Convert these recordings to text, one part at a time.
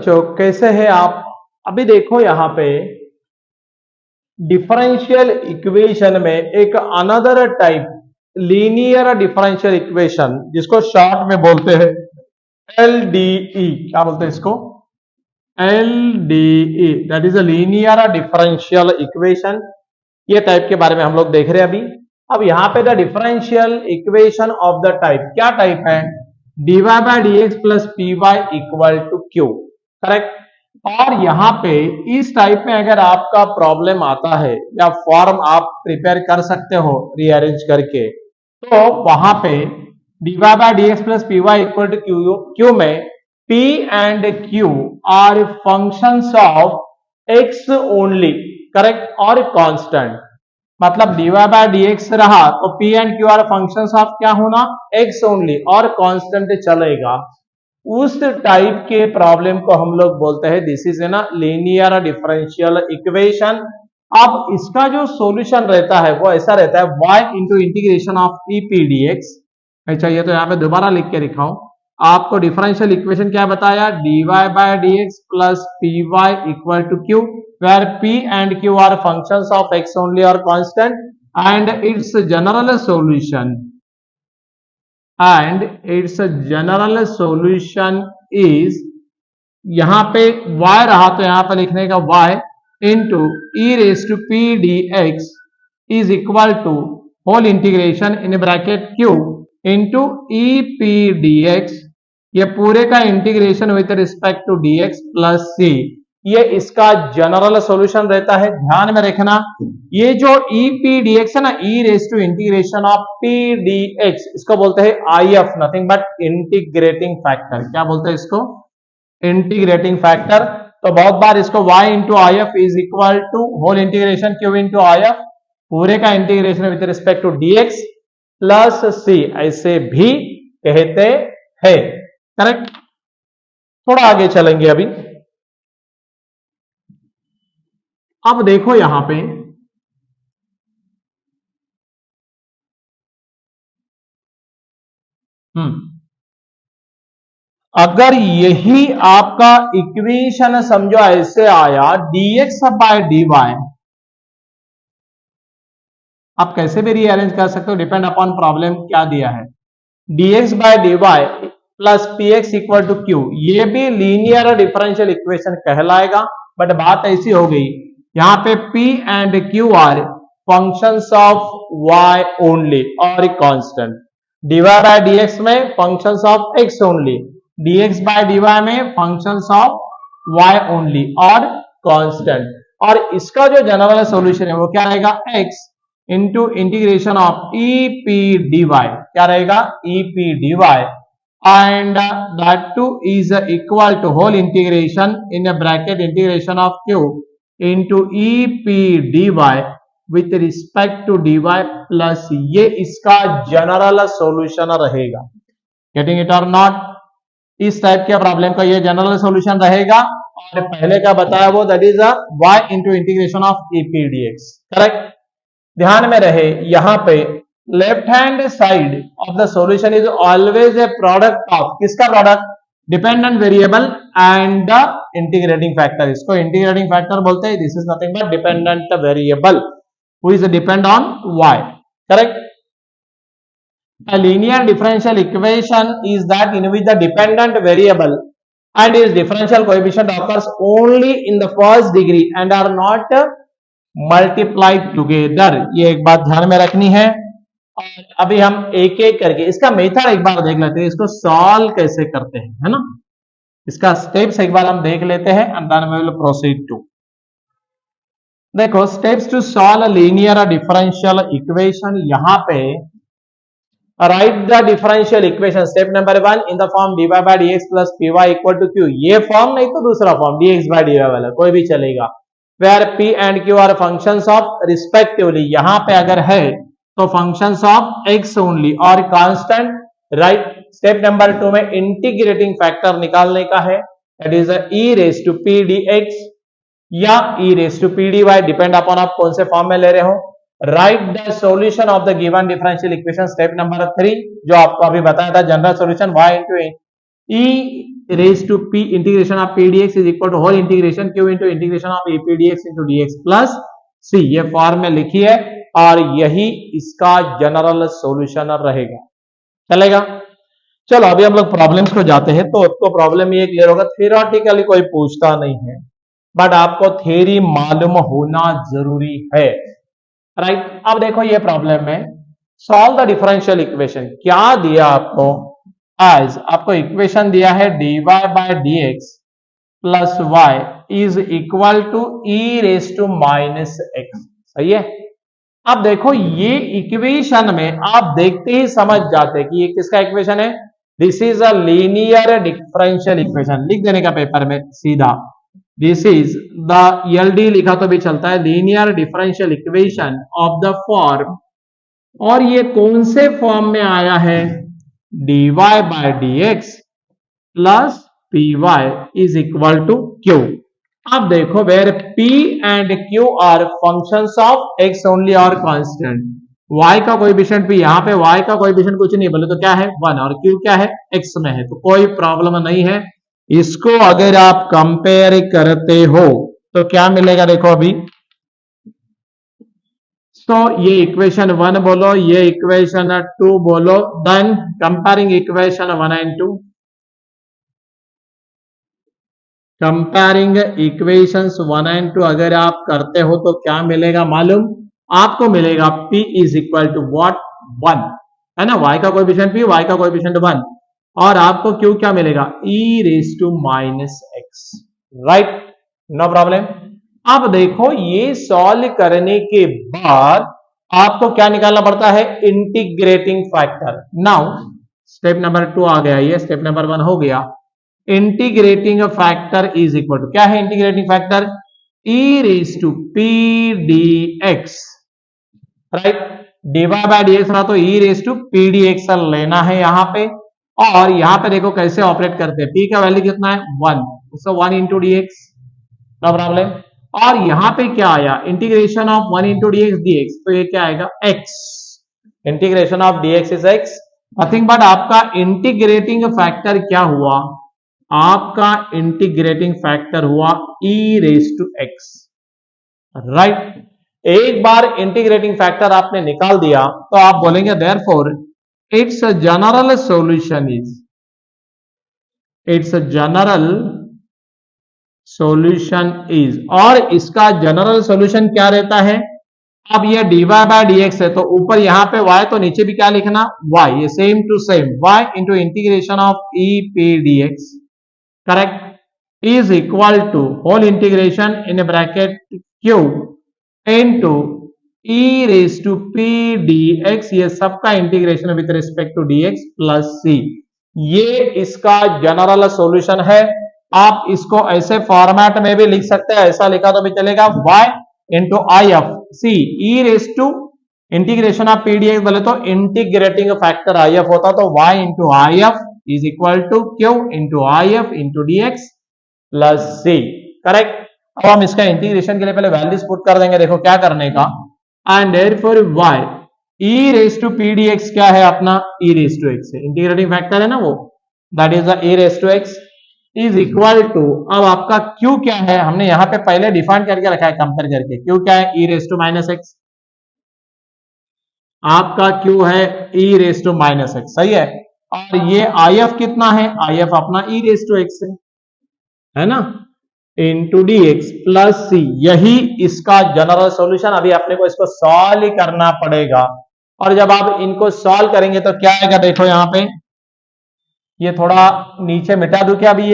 बच्चों, कैसे हैं आप? अभी देखो यहाँ पे डिफरेंशियल इक्वेशन में एक another type linear differential equation, जिसको शॉर्ट में बोलते हैं एलडीई। क्या बोलते हैं इसको? LDE, that is a linear differential equation. ये टाइप के बारे में हम लोग देख रहे हैं अभी। अब यहाँ पे the differential equation of the type, क्या टाइप है? dy by d x plus p y equal to q, correct. और यहाँ पे इस टाइप में अगर आपका प्रॉब्लम आता है या फॉर्म आप प्रिपेयर कर सकते हो रीअरेंज करके, तो वहां पे dy by d x plus p y equal to q में p and q are functions of x only, correct, और कांस्टेंट। मतलब dy बाय dx रहा तो p and q are functions of क्या होना? x ओनली, और constant चलेगा। उस टाइप के प्रॉब्लम को हम लोग बोलते हैं दिस इज ना लीनियर डिफरेंशियल इक्वेशन। अब इसका जो सॉल्यूशन रहता है वो ऐसा रहता है y into integration of e p dx। चाहिए तो यहाँ पे दोबारा लिख के दिखाऊं आपको। डिफरेंशियल इक्वेशन क्या बताया? dy bye dx plus p y equal to q, where p and q are functions of x only or constant, and its general solution is, यहां पे y रहा तो यहां पर लिखने का y into e raise to P D x is equal to whole integration in bracket q into e P D x, ये पूरे का integration with respect to dx plus c। ये इसका जनरल सॉल्यूशन रहता है। ध्यान में रखना, ये जो ई पी डी एक्स है ना, e raise to integration of P D X, इसको बोलते हैं I F, nothing but integrating factor. क्या बोलते हैं इसको? Integrating factor. तो बहुत बार इसको y into I F is equal to whole integration Q into I F, पूरे का integration with respect to dx plus c, ऐसे भी कहते हैं, करेक्ट। थोड़ा आगे चलेंगे अभी। अब देखो यहां पे अगर यही आपका इक्वेशन समझो ऐसे आया dx बाय dy, आप कैसे भी रीअरेंज कर सकते हो, डिपेंड अपॉन प्रॉब्लम क्या दिया है। dx bye dy plus p x equal to q, ये भी लीनियर डिफरेंशियल इक्वेशन कहलाएगा। बट बात ऐसी हो गई, यहां पे p and q are functions of y only और कांस्टेंट। dy बाय dx में functions of x only, dx bye dy में फंक्शंस ऑफ y ओनली और कांस्टेंट। और इसका जो जनरल सॉल्यूशन है वो क्या रहेगा? x into integration of e P d y, क्या रहेगा? E P d y, and that too is equal to whole integration in a bracket integration of q into e p dy with respect to dy plus, ये इसका general solution रहेगा। Getting it और not? इस type के problem का ये general solution रहेगा। और पहले का बताया वो that is y into integration of e P D X, correct. ध्यान में रहे यहां पे left hand side of the solution is always a product of, किसका product? Dependent variable and the integrating factor. इसको इंटीग्रेटिंग फैक्टर बोलते हैं। This is nothing but dependent variable who is depend on y, correct. A linear differential equation is that in which the dependent variable and its differential coefficient occurs only in the first degree and are not multiplied together। ये एक बात ध्यान में रखनी है। और अभी हम एक एक करके इसका मेथड एक बार देख लेते हैं, इसको सॉल्व कैसे करते हैं, है ना। इसका स्टेप्स एक बार हम देख लेते हैं and then we will proceed to। देखो steps to solve linear differential equation. यहां पे write the differential equation step number 1 in the form dy bye dx plus py equal to q। ये फॉर्म नहीं तो दूसरा फॉर्म dx बाय dy वाला कोई भी चलेगा। Where p and q are functions of respectively, यहां पे अगर है तो फंक्शंस ऑफ x ओनली और कांस्टेंट, राइट। स्टेप नंबर 2 में इंटीग्रेटिंग फैक्टर निकालने का है, that is e raise to p dx या e raise to p dy, depend upon आप कौन से फॉर्म में ले रहे हो। Write the solution of the given differential equation step number 3, जो आपको अभी बताया था general solution y into e raise to P integration of P D x is equal to whole integration Q into integration of e P D X into D x plus C. ये form में लिखी है और यही इसका general solution रहेगा। चलेगा। चलो अभी हम लोग प्रॉब्लम्स को जाते हैं। तो आपको प्रॉब्लम ये क्लियर होगा, थ्योरेटिकली कोई पूछता नहीं है, बट आपको थ्योरी मालूम होना जरूरी है, राइट। अब देखो ये प्रॉब्लम में सॉल्व द डिफरेंशियल इक्वेशन क्या दिया आपको, एज आपको इक्वेशन दिया है dy bye dx plus y is equal to e raise to minus x. सही है। अब देखो ये इक्वेशन में आप देखते ही समझ जाते कि ये किसका इक्वेशन है, this is a linear differential equation. लिख देने का पेपर में सीधा, दिस इज द LD लिखा तो भी चलता है, linear differential equation of the form, और ये कौन से फॉर्म में आया है, dy bye dx plus py is equal to q। अब देखो where p and q are functions of x only और कांस्टेंट, y का कोएफिशिएंट p, यहाँ पे y का कोएफिशिएंट कुछ नहीं, बोले तो क्या है 1, और q क्या है x में है, तो कोई प्रॉब्लम नहीं है। इसको अगर आप कंपेयर करते हो तो क्या मिलेगा, देखो अभी तो ये इक्वेशन 1 बोलो, ये इक्वेशन 2 बोलो, then comparing equation 1 and 2, comparing equations 1 and 2 अगर आप करते हो तो क्या मिलेगा मालूम, आपको मिलेगा p is equal to what 1, है ना, y का कोएफिशिएंट p, y का कोएफिशिएंट 1, और आपको q क्या मिलेगा, e raise to minus x, right, no problem. अब देखो ये सॉल्व करने के बाद आपको क्या निकालना पड़ता है, integrating factor. Now step number 2 आ गया, ये स्टेप नंबर 1 हो गया। Integrating factor is equal to क्या है, integrating factor e raise to P D x, right, dy bye dx रहा तो e raise to P D x लेना है यहाँ पे, और यहाँ पे देखो कैसे ऑपरेट करते हैं, p का वैल्यू कितना है 1, so 1 into D x, no problem. और यहां पे क्या आया, integration of 1 into D x, तो ये क्या आएगा x, integration of dx is x, nothing but आपका इंटीग्रेटिंग फैक्टर क्या हुआ, आपका इंटीग्रेटिंग फैक्टर हुआ e raise to x, right. एक बार इंटीग्रेटिंग फैक्टर आपने निकाल दिया तो आप बोलेंगे therefore it's general solution is, it's general solution is, और इसका जनरल सॉल्यूशन क्या रहता है, अब ये dy बाय dx है तो ऊपर यहां पे y, तो नीचे भी क्या लिखना y, ये same to same y into integration of e p dx, correct, is equal to whole integration in bracket q into e raise to p dx, ये सबका integration with respect to dx plus c, ये इसका general solution है। आप इसको ऐसे format में भी लिख सकते हैं, ऐसा लिखा तो भी चलेगा, y into I F C e raise to integration of P D X, बोले तो इंटीग्रेटिंग फैक्टर आई एफ होता तो y into I F is equal to Q into I F into D x plus C, correct. अब हम इसका integration के लिए पहले वैल्यूज पुट कर देंगे, देखो क्या करने का, and therefore y e raise to P D X क्या है अपना, e रेज टू एक्स है, इंटीग्रेटिंग फैक्टर है ना वो, that is the e raise to x is equal to, अब आपका q क्या है, हमने यहां पे पहले डिफाइन करके रखा है कंपेयर करके, q क्या है e raise to minus x, आपका q है e raise to minus x, सही है, और ये if कितना है, if अपना e रेज टू एक्स है ना, इंटू डी एक्स प्लस सी, यही इसका जनरल सॉल्यूशन। अभी अपने को इसको सॉल्व करना पड़ेगा, और जब आप इनको सॉल्व करेंगे तो क्या आएगा, देखो यहां पे ये थोड़ा नीचे मिटा दूं क्या, अभी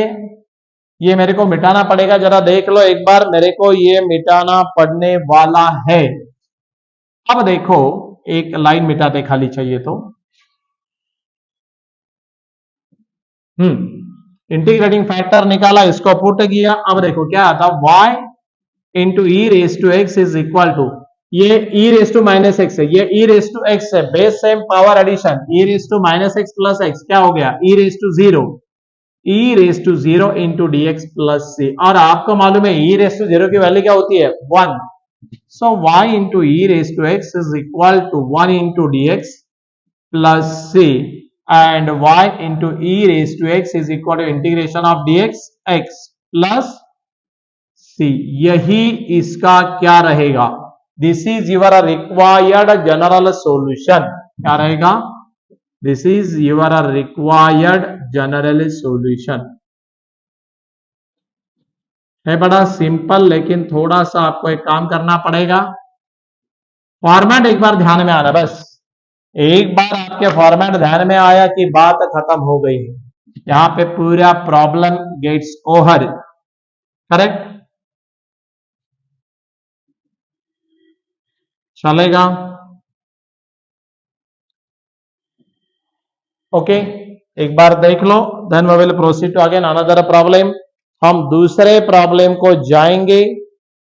ये मेरे को मिटाना पड़ेगा, जरा देख लो एक बार, मेरे को ये मिटाना पड़ने वाला है। अब देखो एक लाइन मिटाते खाली चाहिए तो, इंटीग्रेटिंग फैक्टर निकाला, इसको पुट किया, अब देखो क्या आता, y into e raise to x is equal to, ये e raise to minus X है, ये e रेज टू एक्स है, base same power addition, e raise to minus X plus X क्या हो गया, e raise to zero, e raise to zero into D x plus C, और आपको मालूम है e रेज टू जीरो की value क्या होती है 1, so y into e raise to x is equal to 1 into D x plus c, and y into e raise to x is equal to integration of dx x plus c। यही इसका क्या रहेगा? This is your required general solution. क्या रहेगा? This is your required general solution. है बड़ा simple, लेकिन थोड़ा सा आपको एक काम करना पड़ेगा। फॉर्मेट एक बार ध्यान में आना, बस एक बार आपके फॉर्मेट ध्यान में आया कि बात खत्म हो गई है। यहां पे पूरा प्रॉब्लम गेट्स ओवर। करेक्ट? चलेगा? ओके, एक बार देख लो, then we will proceed to again another problem. हम दूसरे प्रॉब्लम को जाएंगे।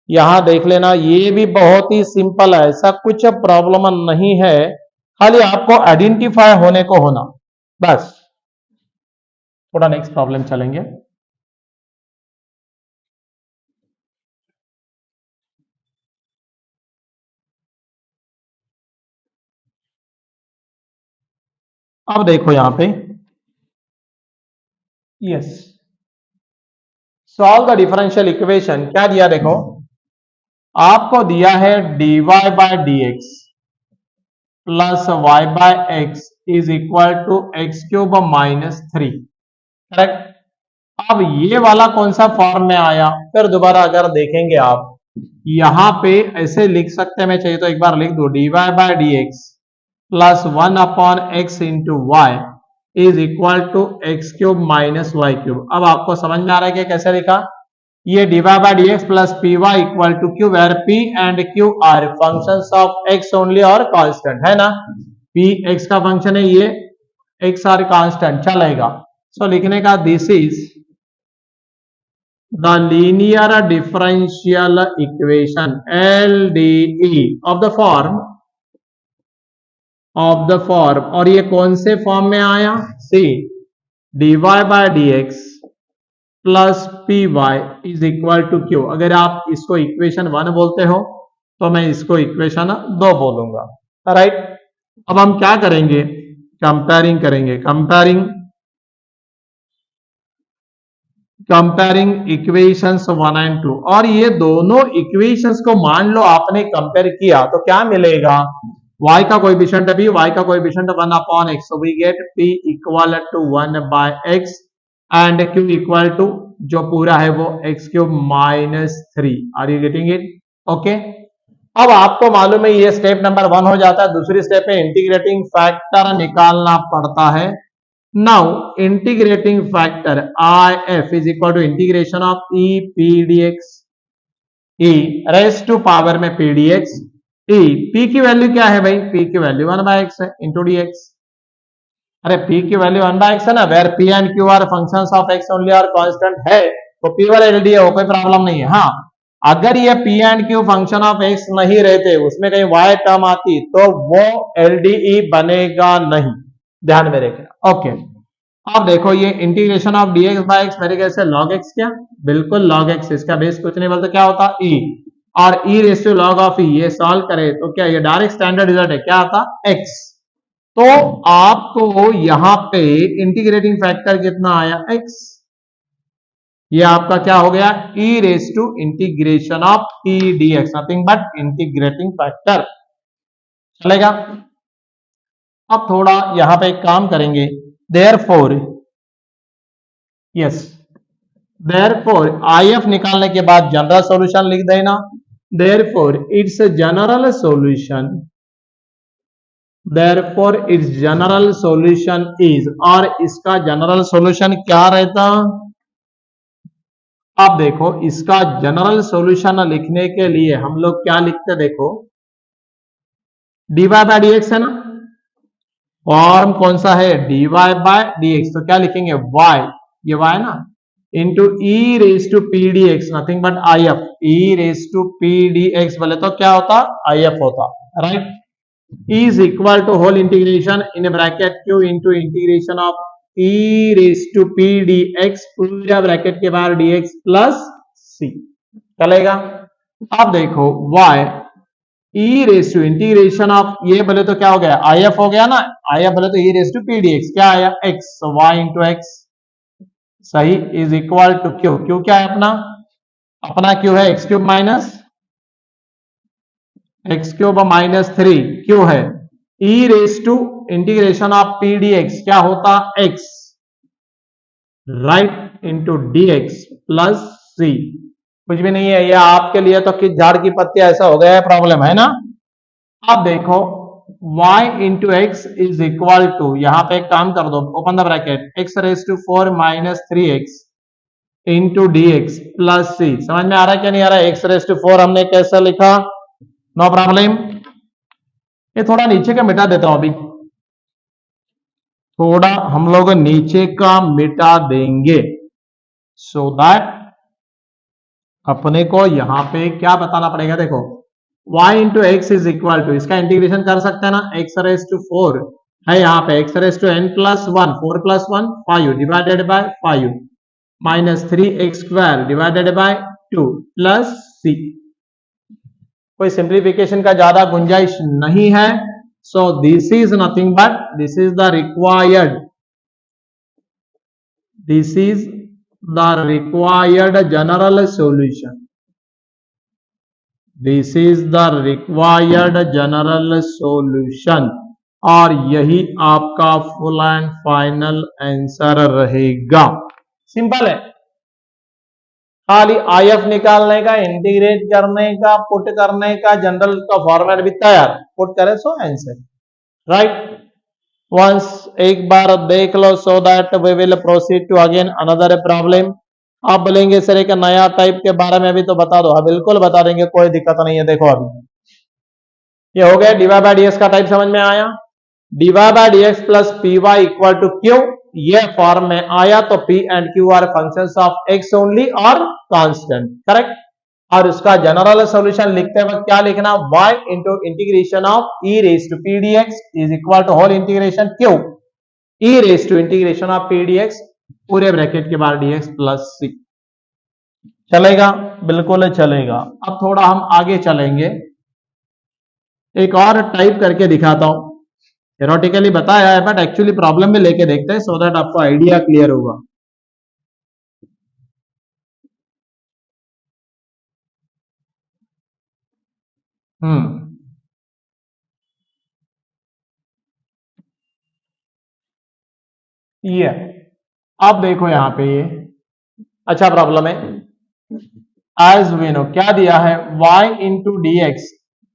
यहां देख लेना, ये भी बहुत ही सिंपल है, ऐसा कुछ प्रॉब्लम नहीं है, खाली आपको आइडेंटिफाई होने को होना बस। थोड़ा नेक्स्ट प्रॉब्लम चलेंगे। अब देखो यहां पे, yes, solve the differential equation. क्या दिया देखो, आपको दिया है dy by d x plus y by x is equal to x cube minus 3। Correct? अब ये वाला कौन सा फॉर्म में आया? फिर दोबारा अगर देखेंगे आप, यहां पे ऐसे लिख सकते हैं, मैं चाहिए तो एक बार लिख दू, dy by d x plus 1 upon x into y is equal to x cube minus y cube. अब आपको समझ में आ रहा है कि कैसे लिखा? ये dy by d x plus p y equal to q, where p and q are functions of x only और कांस्टेंट, है ना? p x का फंक्शन है, ये x आर कांस्टेंट, चलेगा। सो लिखने का, this is the linear differential equation LDE of the form, और ये कौन से फॉर्म में आया? See dy by d x plus p y is equal to q. अगर आप इसको इक्वेशन 1 बोलते हो तो मैं इसको इक्वेशन 2 बोलूंगा। राइट? अब हम क्या करेंगे? कंपेयरिंग करेंगे, कंपेयरिंग इक्वेशंस 1 एंड 2। और ये दोनों इक्वेशंस को मान लो आपने कंपेयर किया तो क्या मिलेगा? y का कोएफिशिएंट b, y का coefficient 1 upon x, so we get p equal to 1 by x and q equal to जो पूरा है वो x cube minus 3। Are you getting it? Okay, अब आपको मालूम है ये स्टेप नंबर 1 हो जाता है। दूसरी स्टेप में इंटीग्रेटिंग फैक्टर निकालना पड़ता है। Now integrating factor IF is equal to integration of e p dx, e raise to power में p dx, e p की वैल्यू क्या है भाई? p की वैल्यू 1 बाय x है इंटू dx। अरे p की वैल्यू 1 बाय x है ना, where p and q are functions of x only और कांस्टेंट है, तो p वाला LD है, वो कोई प्रॉब्लम नहीं है। हाँ, अगर ये p and q function of x नहीं रहते, उसमें कहीं y टर्म आती तो वो LDE बनेगा नहीं, ध्यान में रखना। ओके, अब देखो ये integration of dx by x मेरे ख्याल से log x, क्या? बिल्कुल log x, इसका बेस कुछ नहीं बोलते, क्या होता? e, और e raise to log of e, ये सॉल्व करे तो क्या ये डायरेक्ट स्टैंडर्ड रिजल्ट है, क्या आता? x। तो आपको यहां पे इंटीग्रेटिंग फैक्टर कितना आया? x। ये आपका क्या हो गया? e raise to integration of e dx, nothing but integrating factor. चलेगा? अब थोड़ा यहां पे एक काम करेंगे, देयरफॉर, यस, देयरफॉर IF निकालने के बाद जनरल सॉल्यूशन लिख देना। Therefore it's general solution, therefore its general solution is, और इसका जनरल सॉल्यूशन क्या रहता? अब देखो, इसका जनरल सॉल्यूशन लिखने के लिए हम लोग क्या लिखते? देखो, dy बाय डी एक्स है ना, फॉर्म कौन सा है? dy बाय डी एक्स, तो क्या लिखेंगे? y, ये y ना, into e raise to P D x, nothing but IF, e raise to P D x बोले तो क्या होता? IF होता। Right? is equal to whole integration in a bracket q into integration of e raised to p dx, पूरा bracket के बाहर dx plus c। चलेगा? अब देखो y e raise to integration of, ये बोले तो क्या हो गया, आई एफ हो गया ना, आई एफ बोले तो e raise to P D X, क्या आया एक्स, वाई इंटू एक्स, सही, is equal to Q, Q क्या है अपना, अपना क्यू है X cube minus X cube minus 3, Q है e raise to integration of P D X, क्या होता X, right, into D x plus C, कुछ भी नहीं है ये आपके लिए तो कि झाड़ की पत्ती ऐसा हो गया है प्रॉब्लम है ना। अब देखो y into x is equal to, यहां पे एक काम कर दो, open the bracket, X raise to 4 minus 3x into D x plus C, समझ में आ रहा है क्या नहीं आ रहा है, एक्स रेस टू 4 हमने कैसे लिखा, नो प्रॉब्लम, ये थोड़ा नीचे का मिटा देता हूं अभी, थोड़ा हम लोग नीचे का मिटा देंगे, सो दैट अपने को यहां पे क्या बताना पड़ेगा, देखो y into x is equal to, इसका इंटीग्रेशन कर सकते हैं ना, एक्स रेस टू 4 है यहाँ पे, x raise to n plus 1, 4 plus 1 5 divided by 5 minus 3x square divided by 2 plus c, कोई सिंप्लीफिकेशन का ज्यादा गुंजाइश नहीं है, so this is nothing but this is the required, this is the required general solution, this is the required general solution, और यही आपका full and final answer रहेगा, सिंपल है, खाली आई एफ निकालने का, इंटीग्रेट करने का, पुट करने का, जनरल का फॉर्मेट भी तैयार, पुट करे सो आंसर, राइट, वंस एक बार देख लो, so that we will proceed to again another problem. आप बोलेंगे सर एक नया टाइप के बारे में भी तो बता दो, हाँ बिल्कुल बता देंगे, कोई दिक्कत नहीं है, देखो अभी ये हो गया डीवाई बाय डीएक्स का टाइप समझ में आया, dy by dx plus p y equal to q, ये फॉर्म में आया तो P and Q are functions of x only और कांस्टेंट, करेक्ट, और उसका जनरल सॉल्यूशन लिखते वक्त क्या लिखना, y into integration of e raise to P D x is equal to whole integration Q e raise to integration of P D x पूरे bracket के बाद dx प्लस c, चलेगा, बिल्कुल चलेगा। अब थोड़ा हम आगे चलेंगे, एक और टाइप करके दिखाता हूं, थ्योरेटिकली बताया है बट एक्चुअली प्रॉब्लम में लेके देखते हैं, सो दैट आपको आइडिया क्लियर होगा। ये अब देखो यहां पे ये अच्छा प्रॉब्लम है, एज वी नो क्या दिया है, y into D x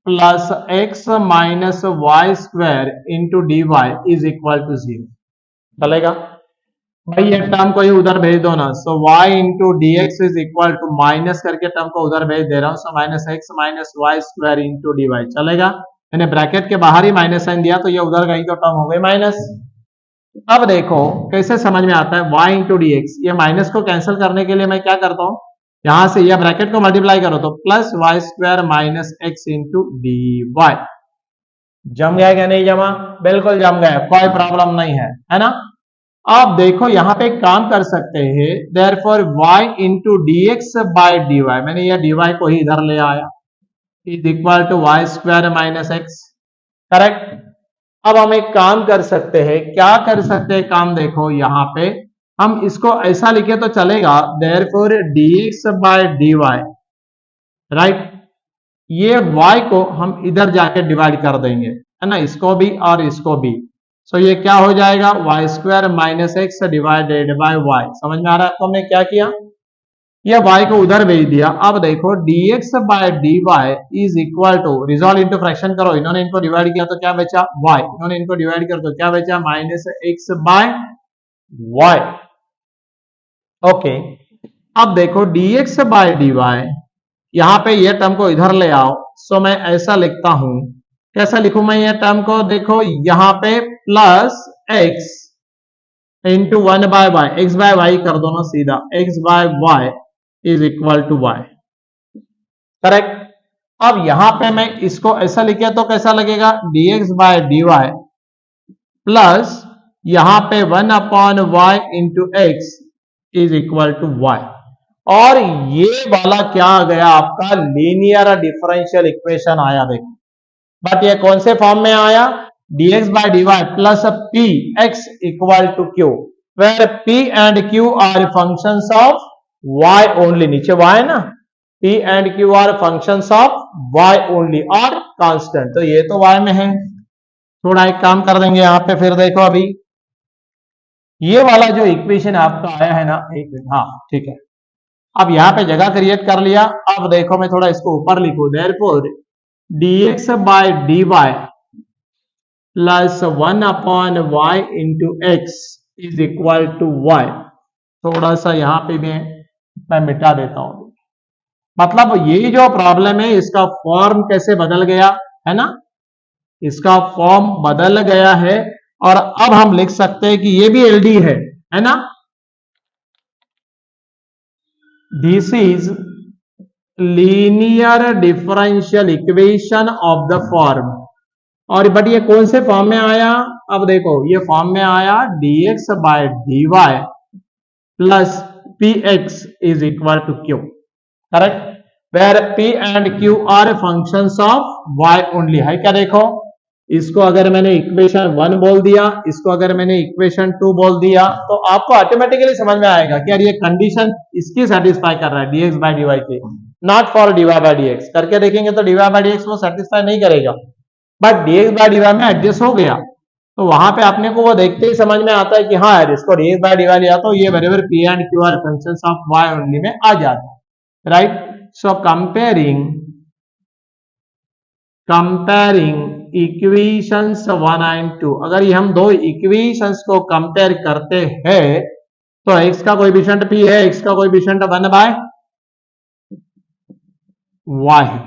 plus x minus y square into D y is equal to 0, चलेगा भाई, ये टर्म को ही उधर भेज दो ना, so y into D x is equal to minus करके टर्म को उधर भेज दे रहा हूं, so minus x minus y square into D y, चलेगा, मैंने ब्रैकेट के बाहर ही माइनस साइन दिया तो ये उधर गई तो टर्म हो गई माइनस। अब देखो कैसे समझ में आता है, y इंटू डी एक्स, ये माइनस को कैंसिल करने के लिए मैं क्या करता हूं, यहां से यह ब्रैकेट को मल्टीप्लाई करो तो plus y square minus x into D y, जम गया क्या नहीं जमा, बिल्कुल जम गया, कोई प्रॉब्लम नहीं है ना। आप देखो यहां पे एक काम कर सकते हैं, therefore y into D x by d y, मैंने यह डी वाई को ही इधर ले आया, is equal to y square minus x, correct. अब हम एक काम कर सकते हैं, क्या कर सकते हैं काम, देखो यहां पे हम इसको ऐसा लिखे तो चलेगा, therefore dx bye dy, right, ये y को हम इधर जाके डिवाइड कर देंगे, है ना, इसको भी और इसको भी, सो ये क्या हो जाएगा, y square minus x divided by y, समझ में आ रहा है। तो हमने क्या किया, ये y को उधर भेज दिया, अब देखो dx bye dy is equal to, resolve into fraction करो, इन्होंने इनको डिवाइड किया तो क्या बचा y, इन्होंने इनको डिवाइड कर तो क्या बचा minus x by y, okay. अब देखो dx बाय dy, यहां पे ये टर्म को इधर ले आओ, सो मैं ऐसा लिखता हूं, कैसा लिखूं मैं ये टर्म को, देखो यहां पे plus x into 1 by y, x by y कर दो ना सीधा, x by y is equal to y, correct. अब यहां पे मैं इसको ऐसा लिखे तो कैसा लगेगा, dx बाय dy प्लस यहां पे 1 upon y into x is equal to y, और ये वाला क्या आ गया आपका लीनियर डिफरेंशियल इक्वेशन आया, देखो बट ये कौन से फॉर्म में आया, dx by dy plus p x equal to q, where p and q are functions of y only, नीचे y है ना, p and q are functions of y only और कांस्टेंट, तो ये तो y में है। थोड़ा एक काम कर देंगे यहाँ पे, फिर देखो अभी ये वाला जो इक्वेशन आपका आया है ना, एक मिनट, हाँ ठीक है, अब यहाँ पे जगह क्रिएट कर लिया। अब देखो मैं थोड़ा इसको ऊपर लिखूं, therefore dx bye dy plus 1 upon y into x is equal to y। थोड़ा सा यहाँ पे मैं मिटा देता हूं, मतलब ये जो प्रॉब्लम है इसका फॉर्म कैसे बदल गया है ना, इसका फॉर्म बदल गया है और अब हम लिख सकते हैं कि ये भी एलडी है ना, this is linear differential equation of the form, और बट ये कौन से फॉर्म में आया, अब देखो ये फॉर्म में आया dx bye dy plus p x is equal to q, correct, where p and q are functions of y only है क्या। देखो इसको अगर मैंने इक्वेशन 1 बोल दिया, इसको अगर मैंने इक्वेशन 2 बोल दिया, तो आपको ऑटोमेटिकली समझ में आएगा कि यार ये कंडीशन इसकी सेटिस्फाई कर रहा है dx बाय dy की, not for dy bye dx। करके देखेंगे तो dy बाय dx वो सेटिस्फाई नहीं करेगा, बट dx बाय dy में एडजस्ट हो गया, तो वहां पे अपने को वो देखते ही समझ में आता है कि हाँ यार इसको dx बाय dy लिया तो ये बराबर p and q are functions of y only में आ जाता है, right. So comparing equations 1 and 2, अगर ये हम दो इक्वेशंस को कंपेयर करते हैं तो x का कोएफिशिएंट p है, x का कोएफिशिएंट 1 बाय y है,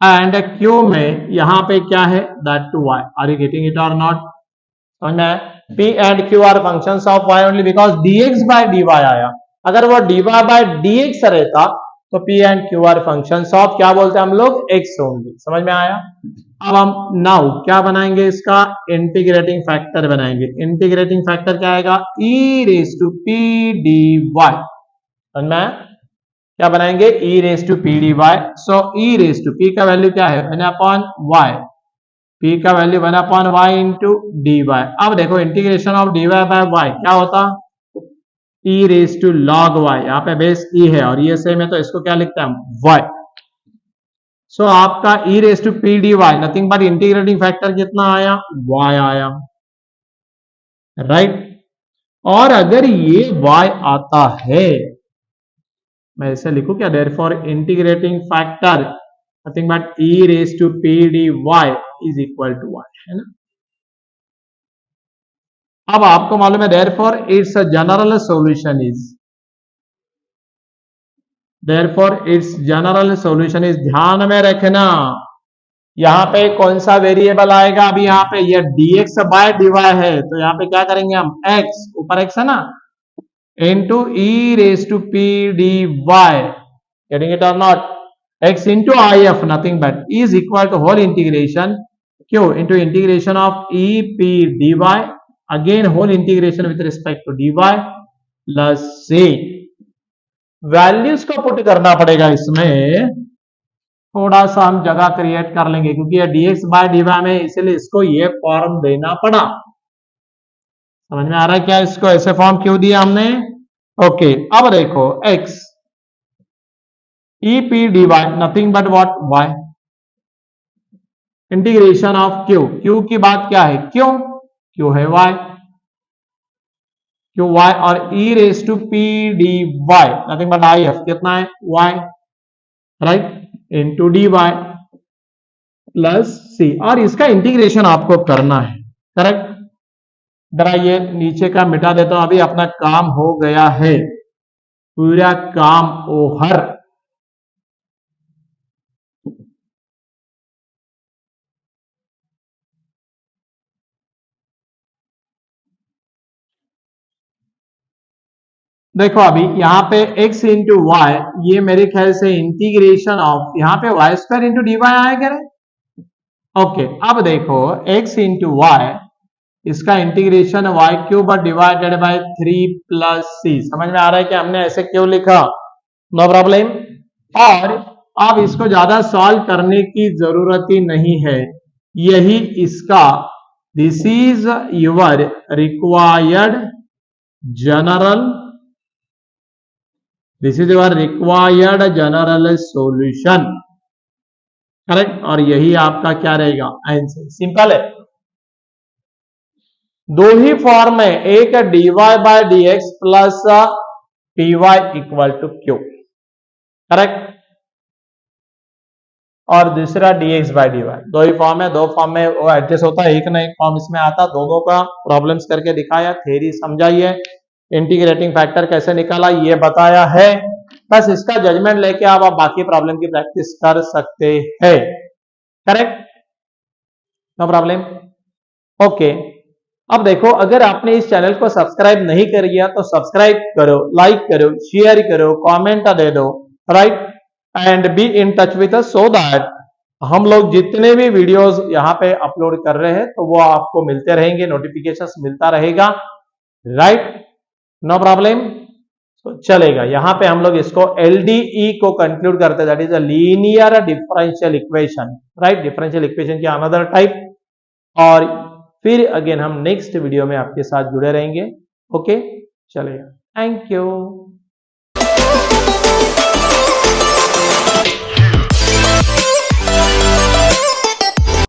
एंड q में यहां पे क्या है, that to y। Are you getting it और नॉट, समझ में, p and q are functions of y only because dx bye dy आया, अगर वो dy बाय dx रहता तो p and q are functions of क्या बोलते हैं हम लोग, x ओनली। समझ में आया। अब हम नाउ क्या बनाएंगे, इसका इंटीग्रेटिंग फैक्टर बनाएंगे। इंटीग्रेटिंग फैक्टर क्या आएगा, e raise to p dy, समझ में आया, क्या बनाएंगे, e raise to p dy। So e raise to p का वैल्यू क्या है, 1 अपॉन y, p का value 1 upon y into dy। अब देखो integration of dy by y क्या होता, e raise to log y, यहाँ पे बेस e है और ये सेम है तो इसको क्या लिखते हैं हम, y। सो आपका e raise to p dy nothing but integrating factor कितना आया, y आया, राइट। और अगर ये y आता है, मैं इसे लिखूं क्या, therefore integrating factor nothing but e raise to p dy is equal to y, है ना। अब आपको मालूम है therefore it's general solution is, therefore it's general solution is, ध्यान में रखना यहां पे कौन सा वेरिएबल आएगा, अभी यहाँ पे ये dx बाय dy है तो यहाँ पे क्या करेंगे हम, x ऊपर x है ना, into e raise to p dy, getting it और not, x into if nothing but is equal to whole integration q into integration of e p dy, again whole integration with respect to dy plus c। Values को put करना पड़ेगा इसमें, थोड़ा सा हम जगह create कर लेंगे क्योंकि ये dx बाय dy में, इसलिए इसको ये फॉर्म देना पड़ा। समझ में आ रहा है क्या, इसको ऐसे फॉर्म क्यों दिया हमने, ओके। अब देखो x e p dy nothing but what, y, integration of q, q की बात क्या है, क्यों, q है y, क्यू y, और e raise to p dy nothing but if कितना है, y, right, into dy plus c, और इसका इंटीग्रेशन आपको करना है, करेक्ट। जरा ये नीचे का मिटा देता हूं, अभी अपना काम हो गया है, पूरा काम ओवर। देखो अभी यहाँ पे x इंटू वाई, ये मेरे ख्याल से इंटीग्रेशन ऑफ यहाँ पे Y square into D Y आएगा रे, ओके। अब देखो x इंटू वाई, इसका integration Y cube divided by 3 plus C. समझ में आ रहा है कि हमने ऐसे क्यों लिखा, नो प्रॉब्लम। और अब इसको ज्यादा सॉल्व करने की जरूरत ही नहीं है, यही इसका this is your required general, this is your required general solution, correct. और यही आपका क्या रहेगा, आंसर। सिंपल है। दो ही फॉर्म है, एक dy by d x plus p y equal to q, correct, और दूसरा dx बाय dy। दो ही फॉर्म है, दो फॉर्म में वो एडजस्ट होता है, एक ना एक फॉर्म इसमें आता। दोनों का प्रॉब्लम्स करके दिखाया, थ्योरी समझाइए, इंटीग्रेटिंग फैक्टर कैसे निकाला ये बताया है। बस इसका जजमेंट लेके आप बाकी प्रॉब्लम की प्रैक्टिस कर सकते हैं, करेक्ट, नो प्रॉब्लम। ओके, अब देखो, अगर आपने इस चैनल को सब्सक्राइब नहीं कर लिया तो सब्सक्राइब करो, लाइक करो, शेयर करो, कमेंट दे दो, right, and be in touch with us so that हम लोग जितने भी वीडियोस यहाँ पे अपलोड कर रहे हैं तो वो आपको मिलते रहेंगे, नोटिफिकेशंस मिलता रहेगा, राइट, नो प्रॉब्लम। तो चलेगा, यहाँ पे हम लोग इसको एलडीई को कंक्लूड करते हैं, that is a linear differential equation, right, differential equation की अनदर टाइप। और फिर अगेन हम नेक्स्ट वीडियो में आपके साथ जुड़े रहेंगे। ओके, चलेगा, थैंक यू।